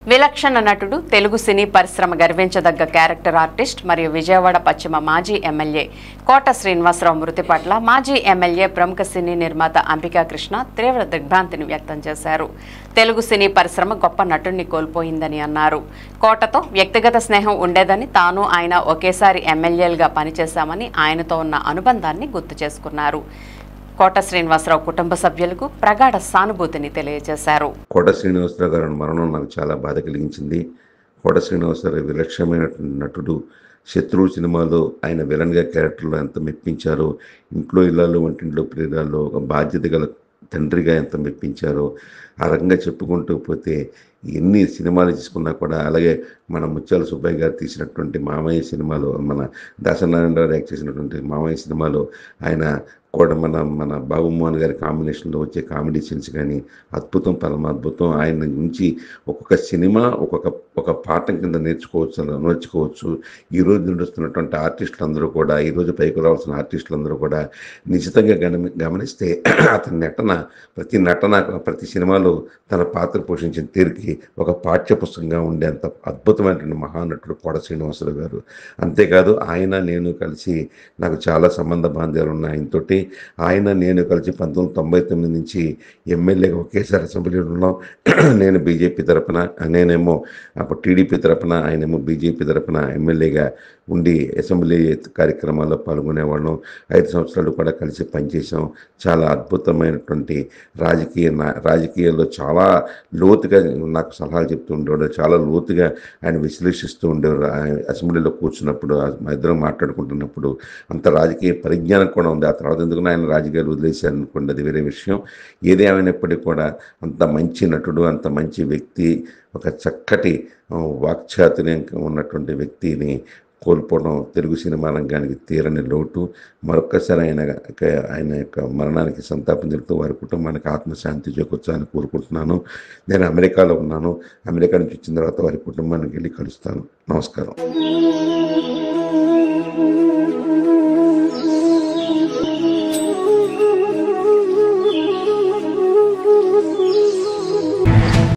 విలక్షణ నటుడు, తెలుగు సినీ పరిశ్రమ గర్వించదగ్గ క్యారెక్టర్ ఆర్టిస్ట్ మరియు విజయవాడ పశ్చిమ మాజీ ఎమ్మెల్యే కోట శ్రీనివాసరావు మృతి పట్ల మాజీ ఎమ్మెల్యే ప్రముఖ సినీ నిర్మాత అంబికా కృష్ణ తీవ్ర దిగ్భ్రాంతిని వ్యక్తం చేశారు. తెలుగు సినీ పరిశ్రమ గొప్ప నటుడిని కోల్పోయిందని అన్నారు. కోటతో వ్యక్తిగత స్నేహం ఉండేదని, తాను ఆయన ఒకేసారి ఎమ్మెల్యేలుగా పనిచేశామని ఆయనతో ఉన్న అనుబంధాన్ని గుర్తు చేసుకున్నారు. కోట శ్రీనివాసరావు కుటుంబ సభ్యులకు ప్రగాఢ సానుభూతిని తెలియజేశారు. కోట శ్రీనివాసరావు గారి మరణం నాకు చాలా బాధ కలిగించింది. కోట శ్రీనివాసరావు విలక్షణమైన నటుడు. శత్రువు సినిమాలో ఆయన విలన్గా క్యారెక్టర్లో ఎంత మెప్పించారో, ఇంట్లో ఇళ్లలో వంటింట్లో ప్రియురాల్లో ఒక బాధ్యత గల తండ్రిగా ఎంత మెప్పించారో ఆ రకంగా చెప్పుకుంటూ పోతే ఎన్ని సినిమాలు తీసుకున్నా కూడా, అలాగే మన ముత్యాల సుబ్బయ్య గారు తీసినటువంటి మామయ్య సినిమాలో, మన దాసనారాయణరావు యాక్ట్ చేసినటువంటి మామయ్య సినిమాలో ఆయన కూడా మన బాబుమోహన్ గారి కాంబినేషన్లో వచ్చే కామెడీ సీన్స్ కానీ అద్భుతం, పరమాద్భుతం. ఆయన నుంచి ఒక్కొక్క సినిమా ఒక పాఠం కింద నేర్చుకోవచ్చు. ఈరోజు నడుస్తున్నటువంటి ఆర్టిస్టులందరూ కూడా, ఈరోజు పైకి రావాల్సిన ఆర్టిస్టులందరూ కూడా నిశ్చితంగా గమనిస్తే అతని ప్రతి సినిమాలో తన పాత్ర పోషించిన తీరుకి ఒక పాఠ్య పుస్తకంగా ఉండేంత అద్భుతమైనటువంటి మహానటుడు కోట శ్రీనివాసరావు గారు. అంతేకాదు నేను కలిసి నాకు చాలా సంబంధ బాంధ్యాలు ఉన్నాయి ఆయనతోటి. నేను కలిసి 1999 నుంచి ఎమ్మెల్యేగా ఒకేసారి అసెంబ్లీలో ఉన్నాం. నేను బీజేపీ తరపున, నేనేమో అప్పుడు టీడీపీ తరపున, ఆయనేమో బీజేపీ తరపున ఎమ్మెల్యేగా ఉండి అసెంబ్లీ కార్యక్రమాల్లో పాల్గొనేవాళ్ళం. 5 సంవత్సరాలు కూడా కలిసి పనిచేసాం. చాలా అద్భుతమైనటువంటి రాజకీయాల్లో చాలా లోతుగా నాకు సలహాలు చెప్తూ ఉండేవాడు. చాలా లోతుగా ఆయన విశ్లేషిస్తూ ఉండేవారు. అసెంబ్లీలో కూర్చున్నప్పుడు మా ఇద్దరం మాట్లాడుకుంటున్నప్పుడు అంత రాజకీయ పరిజ్ఞానం కూడా ఉంది. ఆ తర్వాత ఎందుకు ఆయన రాజకీయాలు వదిలేశారు అనుకోండి, అది వేరే విషయం. ఏదేమైనప్పటికీ కూడా అంత మంచి నటుడు, అంత మంచి వ్యక్తి, ఒక చక్కటి వాక్చాతుర్యం ఉన్నటువంటి వ్యక్తిని కోల్పోవడం తెలుగు సినిమా రంగానికి తీరని లోటు. మరొక్కసారి ఆయన యొక్క మరణానికి సంతాపం తెలుపుతూ వారి కుటుంబానికి ఆత్మశాంతి చేకూర్చాలని కోరుకుంటున్నాను. నేను అమెరికాలో ఉన్నాను. అమెరికా నుంచి వచ్చిన తర్వాత వారి కుటుంబానికి వెళ్ళి కలుస్తాను. నమస్కారం.